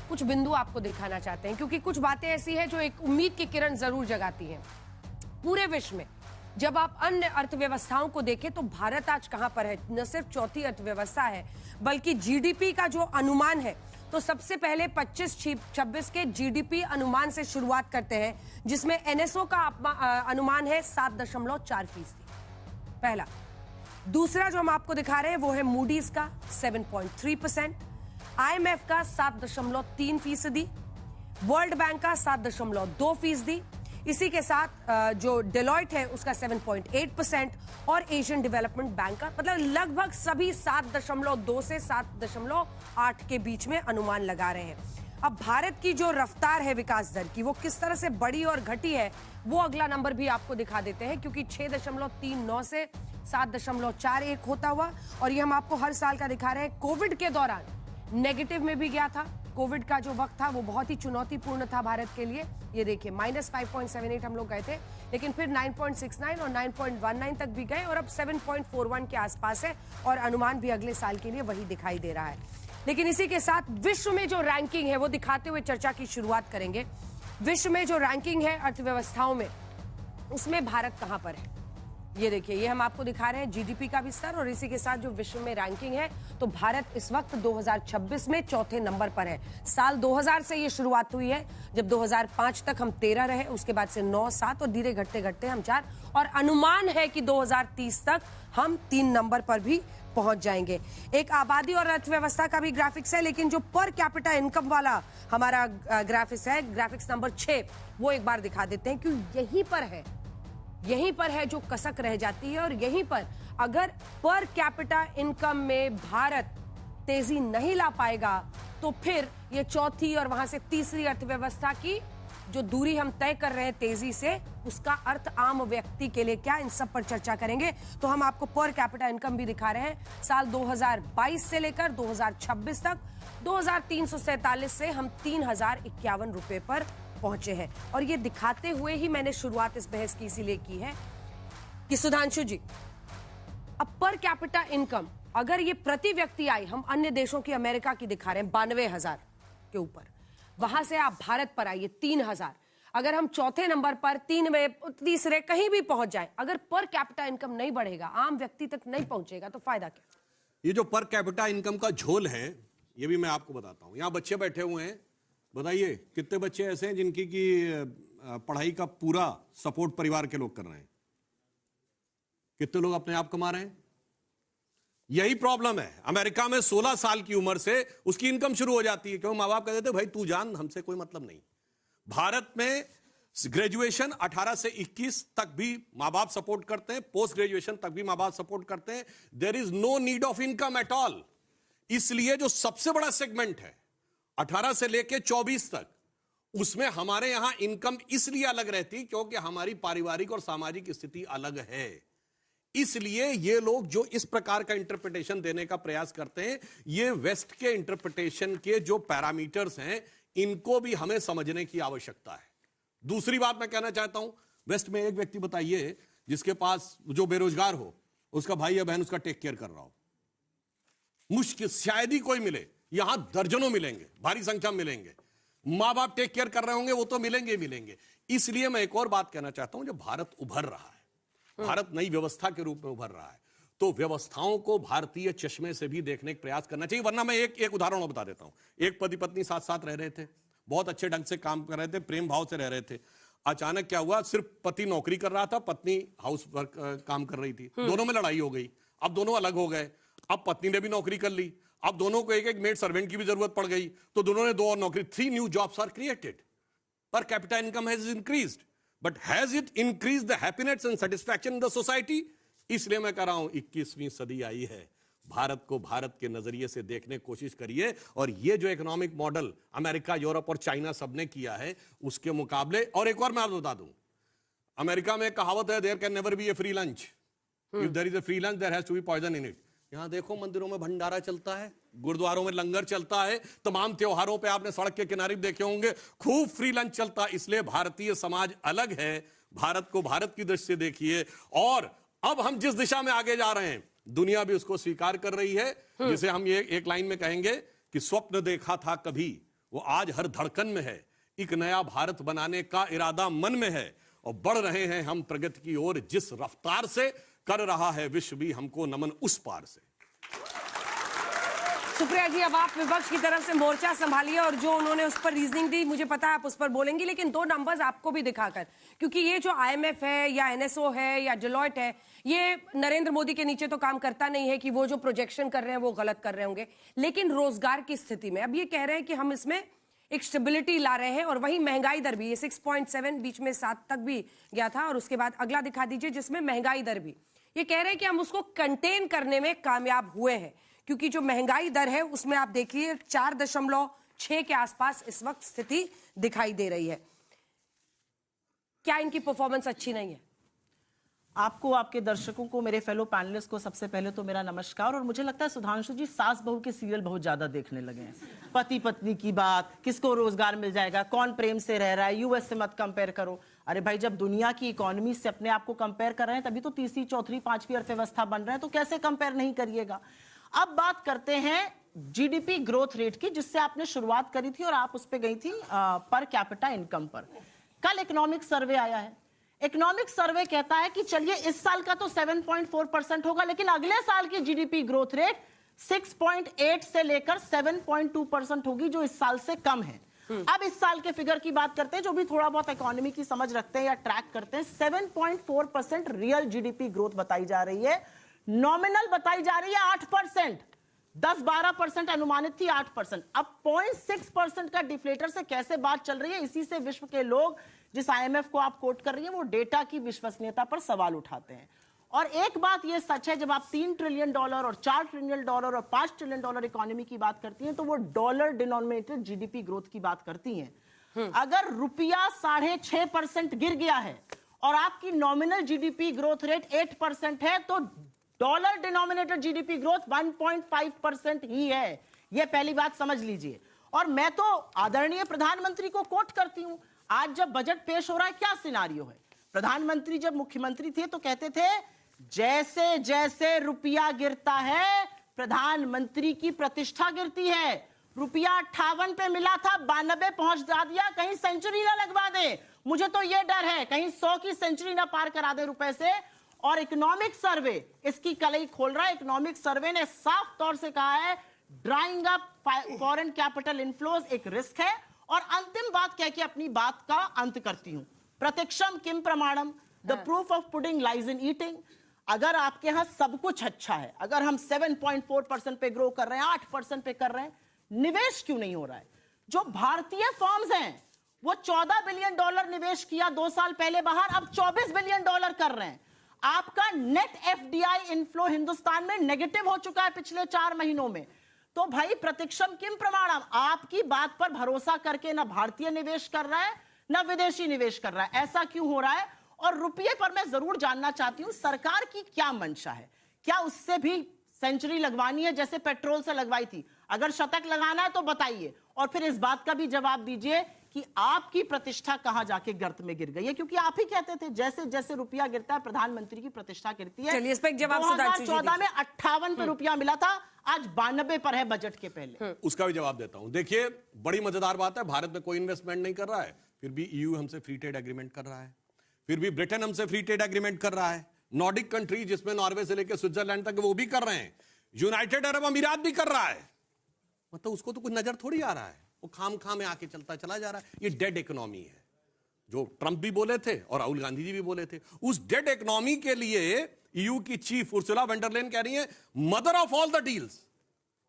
कुछ बिंदु आपको दिखाना चाहते हैं, क्योंकि कुछ बातें ऐसी हैं जो एक उम्मीद की किरण जरूर जगाती हैं। पूरे विश्व में जब आप अन्य अर्थव्यवस्थाओं को देखें तो भारत आज कहां पर है? न सिर्फ चौथी अर्थव्यवस्था है, बल्कि जीडीपी का जो अनुमान है, तो सबसे पहले 25-26 के जीडीपी अनुमान से शुरुआत करते हैं, जिसमें एनएसओ का अनुमान है 7.4%। पहला। दूसरा जो हम आपको दिखा रहे हैं वो है मूडीज का 7.3%, आईएमएफ का 7.3%, वर्ल्ड बैंक का 7.2%, इसी के साथ जो डेलॉयट है उसका 7.8% और एशियन डेवलपमेंट बैंक का, मतलब लगभग सभी 7.2 से 7.8 के बीच में अनुमान लगा रहे हैं। अब भारत की जो रफ्तार है विकास दर की, वो किस तरह से बढ़ी और घटी है, वो अगला नंबर भी आपको दिखा देते हैं, क्योंकि 6.39 से 7.41 होता हुआ, और ये हम आपको हर साल का दिखा रहे हैं। कोविड के दौरान नेगेटिव में भी गया था। कोविड का जो वक्त था वो बहुत ही चुनौतीपूर्ण था भारत के लिए। ये देखिए -5.78 हम लोग गए थे, लेकिन फिर 9.69 और 9.19 तक भी गए, और अब 7.41 के आसपास है, और अनुमान भी अगले साल के लिए वही दिखाई दे रहा है। लेकिन इसी के साथ विश्व में जो रैंकिंग है वो दिखाते हुए चर्चा की शुरुआत करेंगे। विश्व में जो रैंकिंग है अर्थव्यवस्थाओं में, उसमें भारत कहां पर है? ये देखिए, ये हम आपको दिखा रहे हैं जीडीपी का भी स्तर, और इसी के साथ जो विश्व में रैंकिंग है, तो भारत इस वक्त 2026 में चौथे नंबर पर है। साल 2000 से ये शुरुआत हुई है, जब 2005 तक हम 13 रहे, उसके बाद से 9, 7 और धीरे घटते घटते हम 4, और अनुमान है कि 2030 तक हम 3 नंबर पर भी पहुंच जाएंगे। एक आबादी और अर्थव्यवस्था का भी ग्राफिक्स है, लेकिन जो पर कैपिटा इनकम वाला हमारा ग्राफिक्स है, ग्राफिक्स नंबर 6, वो एक बार दिखा देते हैं, क्योंकि यहीं पर है जो कसक रह जाती है। और यहीं पर अगर पर कैपिटा इनकम में भारत तेजी नहीं ला पाएगा, तो फिर ये चौथी और वहां से तीसरी अर्थव्यवस्था की जो दूरी हम तय कर रहे हैं तेजी से, उसका अर्थ आम व्यक्ति के लिए क्या, इन सब पर चर्चा करेंगे। तो हम आपको पर कैपिटा इनकम भी दिखा रहे हैं, साल 2022 से लेकर 2026 तक 2347 से हम 3051 रुपए पर पहुंचे हैं। और ये दिखाते हुए ही मैंने शुरुआत इस बहस की इसीलिए की है कि सुधांशु जी, अब पर कैपिटा इनकम अगर ये प्रति व्यक्ति आई, हम अन्य देशों की, अमेरिका की दिखा रहे हैं 92,000 के ऊपर, वहां से आप भारत पर आइए 3,000, अगर हम चौथे नंबर पर, तीसरे कहीं भी पहुंच जाए, अगर पर कैपिटा इनकम नहीं बढ़ेगा, आम व्यक्ति तक नहीं पहुंचेगा, तो फायदा क्या? ये जो पर कैपिटा इनकम का झोल है, ये भी मैं आपको बताता हूं। यहां बच्चे बैठे हुए हैं, बताइए कितने बच्चे ऐसे हैं जिनकी की पढ़ाई का पूरा सपोर्ट परिवार के लोग कर रहे हैं? कितने लोग अपने आप कमा रहे हैं? यही प्रॉब्लम है। अमेरिका में 16 साल की उम्र से उसकी इनकम शुरू हो जाती है, क्योंकि मां बाप कहते थे भाई तू जान, हमसे कोई मतलब नहीं। भारत में ग्रेजुएशन 18 से 21 तक भी मां बाप सपोर्ट करते हैं, पोस्ट ग्रेजुएशन तक भी मां बाप सपोर्ट करते हैं। There is no need of income at all. इसलिए जो सबसे बड़ा सेगमेंट है 18 से लेकर 24 तक, उसमें हमारे यहां इनकम इसलिए अलग रहती क्योंकि हमारी पारिवारिक और सामाजिक स्थिति अलग है। इसलिए ये लोग जो इस प्रकार का इंटरप्रिटेशन देने का प्रयास करते हैं, ये वेस्ट के इंटरप्रिटेशन के जो पैरामीटर्स हैं, इनको भी हमें समझने की आवश्यकता है। दूसरी बात मैं कहना चाहता हूं, वेस्ट में एक व्यक्ति बताइए जिसके पास जो बेरोजगार हो, उसका भाई या बहन उसका टेक केयर कर रहा हो। मुश्किल, शायद ही कोई मिले। यहां दर्जनों मिलेंगे, भारी संख्या में मिलेंगे। मां बाप टेक केयर कर रहे होंगे, वो तो मिलेंगे। इसलिए मैं एक और बात कहना चाहता हूं, जो भारत उभर रहा है, भारत नई व्यवस्था के रूप में उभर रहा है, तो व्यवस्थाओं को भारतीय चश्मे से भी देखने का प्रयास करना चाहिए। वरना मैं एक उदाहरण और बता देता हूं। एक पति पत्नी साथ साथ रह रहे थे, बहुत अच्छे ढंग से काम कर रहे थे, प्रेम भाव से रह रहे थे। अचानक क्या हुआ, सिर्फ पति नौकरी कर रहा था, पत्नी हाउस वर्क काम कर रही थी। दोनों में लड़ाई हो गई, अब दोनों अलग हो गए। अब पत्नी ने भी नौकरी कर ली, अब दोनों को एक मेड सर्वेंट की भी जरूरत पड़ गई, तो दोनों ने 2 और नौकरी, 3 new jobs are created. Per capita income has increased, but has it increased the happiness and satisfaction in the society? इसलिए मैं कह रहा हूं 21वीं सदी आई है, भारत को भारत के नजरिए से देखने की कोशिश करिए। और ये जो इकोनॉमिक मॉडल अमेरिका, यूरोप और चाइना सबने किया है, उसके मुकाबले। और एक और मैं आपको बता दूं, अमेरिका में कहावत है, there can never be a free lunch, if there is a free lunch there has to be poison in it. यहां देखो, मंदिरों में भंडारा चलता है, गुरुद्वारों में लंगर चलता है, तमाम त्योहारों पे आपने सड़क के किनारे देखे होंगे खूब फ्री लंच चलता है। इसलिए भारतीय समाज अलग है, भारत को भारत की दृष्टि से देखिए। और अब हम जिस दिशा में आगे जा रहे हैं, दुनिया भी उसको स्वीकार कर रही है, जिसे हम ये एक लाइन में कहेंगे कि स्वप्न देखा था कभी वो आज हर धड़कन में है। एक नया भारत बनाने का इरादा मन में है और बढ़ रहे हैं हम प्रगति की ओर। जिस रफ्तार से कर रहा है विश्व भी हमको नमन उस पार से। सुप्रिया जी, अब आप विपक्ष की तरफ से मोर्चा संभालिए और जो उन्होंने उस पर रीजनिंग दी, मुझे पता है आप उस पर बोलेंगी, लेकिन दो नंबर्स आपको भी दिखाकर, क्योंकि ये जो IMF है या NSO है या डिलॉयट है, ये नरेंद्र मोदी के नीचे तो काम करता नहीं है कि वो जो प्रोजेक्शन कर रहे हैं वो गलत कर रहे होंगे, लेकिन रोजगार की स्थिति में अब ये कह रहे हैं कि हम इसमें एक स्टेबिलिटी ला रहे हैं। और वही महंगाई दर भी, ये 6.7 बीच में 7 तक भी गया था, और उसके बाद अगला दिखा दीजिए जिसमें महंगाई दर भी, ये कह रहे हैं कि हम उसको कंटेन करने में कामयाब हुए हैं, क्योंकि जो महंगाई दर है उसमें आप देखिए 4.6 के आसपास इस वक्त स्थिति दिखाई दे रही है। क्या इनकी परफॉर्मेंस अच्छी नहीं है? आपको, आपके दर्शकों को, मेरे फेलो पैनलिस्ट को सबसे पहले तो मेरा नमस्कार। और मुझे लगता है सुधांशु जी सास बहू के सीरियल बहुत ज्यादा देखने लगे हैं। पति पत्नी की बात, किसको रोजगार मिल जाएगा, कौन प्रेम से रह रहा है, US से मत कंपेयर करो। अरे भाई, जब दुनिया की इकोनॉमी से अपने आप को कंपेयर कर रहे हैं तभी तो तीसरी, चौथी, पांचवी अर्थव्यवस्था बन रहे हैं, तो कैसे कंपेयर नहीं करिएगा। अब बात करते हैं GDP ग्रोथ रेट की, जिससे आपने शुरुआत करी थी और आप उस पर गई थी पर कैपिटा इनकम पर। कल इकोनॉमिक सर्वे आया है। इकोनॉमिक सर्वे कहता है कि चलिए इस साल का तो 7.4% होगा, लेकिन अगले साल की GDP ग्रोथ रेट 6.8 से लेकर 7.2% होगी, जो इस साल से कम है। अब इस साल के फिगर की बात करते हैं, जो भी थोड़ा बहुत इकोनॉमी की समझ रखते हैं या ट्रैक करते हैं। 7.4% रियल GDP ग्रोथ बताई जा रही है, नॉमिनल बताई जा रही है 8%। 10-12% अनुमानित थी, 8%। अब 0.6% का डिफ्लेटर से कैसे बात चल रही है, इसी से विश्व के लोग, जिस IMF को आप कोट कर रही है, वो डेटा की विश्वसनीयता पर सवाल उठाते हैं। और एक बात ये सच है, जब आप $3 ट्रिलियन और $4 ट्रिलियन और $5 ट्रिलियन इकोनॉमी की बात करती हैं, तो वो डॉलर डिनोमिनेटेड GDP ग्रोथ की बात करती हैं। अगर रुपया 6.5% गिर गया है और आपकी नॉमिनल GDP ग्रोथ रेट 8% है, तो डॉलर डिनोमिनेटेड GDP ग्रोथ 1.5% ही है। यह पहली बात समझ लीजिए। और मैं तो आदरणीय प्रधानमंत्री को कोट करती हूं। आज जब बजट पेश हो रहा है, क्या सिनारियो है? प्रधानमंत्री जब मुख्यमंत्री थे तो कहते थे, जैसे जैसे रुपया गिरता है प्रधानमंत्री की प्रतिष्ठा गिरती है। रुपया 58 पे मिला था, 92 पहुंचा दिया, कहीं सेंचुरी ना लगवा दे। मुझे तो यह डर है कहीं 100 की सेंचुरी ना पार करा दे रुपए से। और इकोनॉमिक सर्वे इसकी कलई खोल रहा है। इकोनॉमिक सर्वे ने साफ तौर से कहा है, drawing up foreign capital inflows एक रिस्क है। और अंतिम बात कह के अपनी बात का अंत करती हूं। प्रत्यक्षम किम प्रमाणम, the proof of pudding lies in eating. अगर आपके यहां सब कुछ अच्छा है, अगर हम 7.4% पे ग्रो कर रहे हैं, 8% पे कर रहे हैं, निवेश क्यों नहीं हो रहा है? जो भारतीय फर्म्स हैं वो $14 बिलियन निवेश किया 2 साल पहले बाहर, अब $24 बिलियन कर रहे हैं। आपका नेट FDI इनफ्लो हिंदुस्तान में नेगेटिव हो चुका है पिछले 4 महीनों में। तो भाई प्रतिक्षम किम प्रमाणम, आपकी बात पर भरोसा करके ना भारतीय निवेश कर रहा है ना विदेशी निवेश कर रहा है। ऐसा क्यों हो रहा है? और रुपये पर मैं जरूर जानना चाहती हूं सरकार की क्या मंशा है। क्या उससे भी सेंचुरी लगवानी है जैसे पेट्रोल से लगवाई थी? अगर शतक लगाना है तो बताइए, और फिर इस बात का भी जवाब दीजिए कि आपकी प्रतिष्ठा कहां जाके गर्त में गिर गई है। क्योंकि आप ही कहते थे जैसे जैसे रुपया गिरता है प्रधानमंत्री की प्रतिष्ठा गिरती है। चलिए इस पे जवाब 2014 में 58 पे रुपया मिला था, आज 92 पर है बजट के पहले। उसका भी जवाब देता हूं। देखिए, बड़ी मजेदार बात है, भारत में कोई इन्वेस्टमेंट नहीं कर रहा है, फिर भी EU हमसे फ्री ट्रेड एग्रीमेंट कर रहा है, फिर भी ब्रिटेन हमसे फ्री ट्रेड एग्रीमेंट कर रहा है, नॉर्डिक कंट्री जिसमें नॉर्वे से लेकर स्विट्जरलैंड तक वो भी कर रहे हैं, यूनाइटेड अरब अमीरात भी कर रहा है। मतलब उसको तो कुछ नजर थोड़ी आ रहा है, वो खाम में आके चलता चला जा रहा है। ये डेड इकोनॉमी है, जो ट्रंप भी बोले थे और राहुल गांधी जी भी बोले थे। उस डेड इकोनॉमी के लिए EU की चीफ उर्सुला वॉन डर लेyen कह रही है mother of all the deals.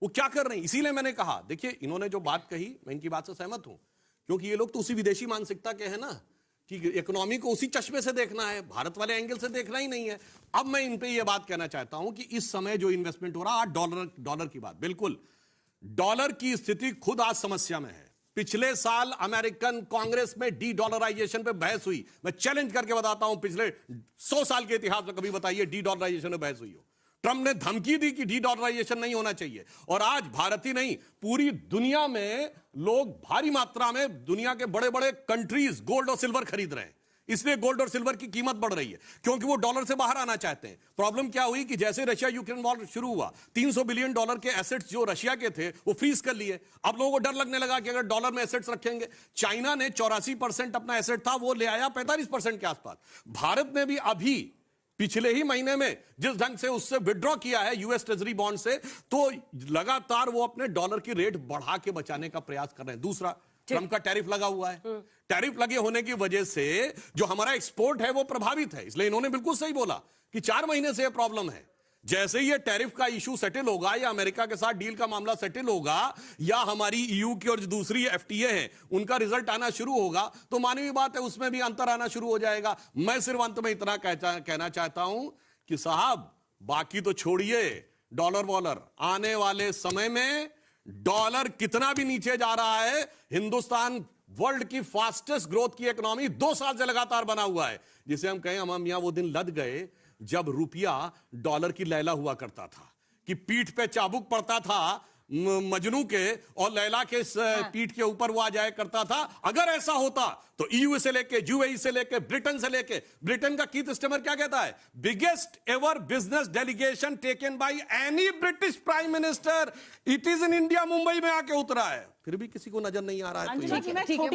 वो क्या कर रही है? इसीलिए मैंने कहा, देखिए इन्होंने जो बात कही मैं इनकी बात से सहमत हूं, क्योंकि ये लोग तो उसी विदेशी मानसिकता के हैं ना, कि इकोनॉमी को उसी चश्मे से देखना है, भारत वाले एंगल से देखना ही नहीं है। अब मैं इन पे ये बात कहना चाहता हूं कि इस समय जो इन्वेस्टमेंट हो रहा है, डॉलर की बात, बिल्कुल डॉलर की स्थिति खुद आज समस्या में है। पिछले साल अमेरिकन कांग्रेस में डी-डॉलराइजेशन पे बहस हुई। मैं चैलेंज करके बताता हूं, पिछले 100 साल के इतिहास में कभी बताइए डी-डॉलराइजेशन में बहस हुई हो। ट्रंप ने धमकी दी कि डी-डॉलराइजेशन नहीं होना चाहिए, और आज भारत ही नहीं पूरी दुनिया में लोग भारी मात्रा में दुनिया के बड़े बड़े कंट्रीज गोल्ड और सिल्वर खरीद रहे हैं। इसलिए गोल्ड और सिल्वर की कीमत बढ़ रही है, क्योंकि वो डॉलर से बाहर आना चाहते हैं। प्रॉब्लम क्या हुई कि जैसे रशिया यूक्रेन वॉर शुरू हुआ, $300 बिलियन के एसेट्स जो रशिया के थे वो फ्रीज कर लिए। अब लोगों को डर लगने लगा कि अगर डॉलर में एसेट्स रखेंगे, चाइना ने 84% अपना एसेट था वो ले आया 45% के आसपास। भारत ने भी अभी पिछले ही महीने में जिस ढंग से उससे विड्रॉ किया है यूएस ट्रेजरी बॉन्ड से, तो लगातार वो अपने डॉलर की रेट बढ़ा के बचाने का प्रयास कर रहे हैं। दूसरा, ट्रंप का टैरिफ लगा हुआ है। टैरिफ लगे होने की वजह से जो हमारा एक्सपोर्ट है वो प्रभावित है, इसलिए इन्होंने बिल्कुल सही बोला कि 4 महीने से ये प्रॉब्लम है। जैसे ये टैरिफ का इशू सेटल होगा, या अमेरिका के साथ डील का मामला सेटल होगा, या हमारी ईयू की और जो दूसरी एफटीए है उनका रिजल्ट आना शुरू होगा, तो मानवीय बात है उसमें भी अंतर आना शुरू हो जाएगा। मैं सिर्फ अंत में इतना कहना चाहता हूं कि साहब बाकी तो छोड़िए डॉलर वॉलर, आने वाले समय में डॉलर कितना भी नीचे जा रहा है, हिंदुस्तान वर्ल्ड की फास्टेस्ट ग्रोथ की इकोनॉमी 2 साल से लगातार बना हुआ है। जिसे हम कहें, हम यहां वो दिन लद गए जब रुपया डॉलर की लैला हुआ करता था, कि पीठ पे चाबुक पड़ता था मजनू के और लैला के पीठ के ऊपर वो आ जाया करता था। अगर ऐसा होता तो ईयू से लेके, यूएई से लेके, ब्रिटेन से लेके, ब्रिटेन का कीथ स्टेमर क्या कहता है, biggest ever business delegation taken by any British prime minister, it is in India, Mumbai में आके उतरा है, फिर भी किसी को नजर नहीं आ रहा है। अंजना जी, मैं ठीक है।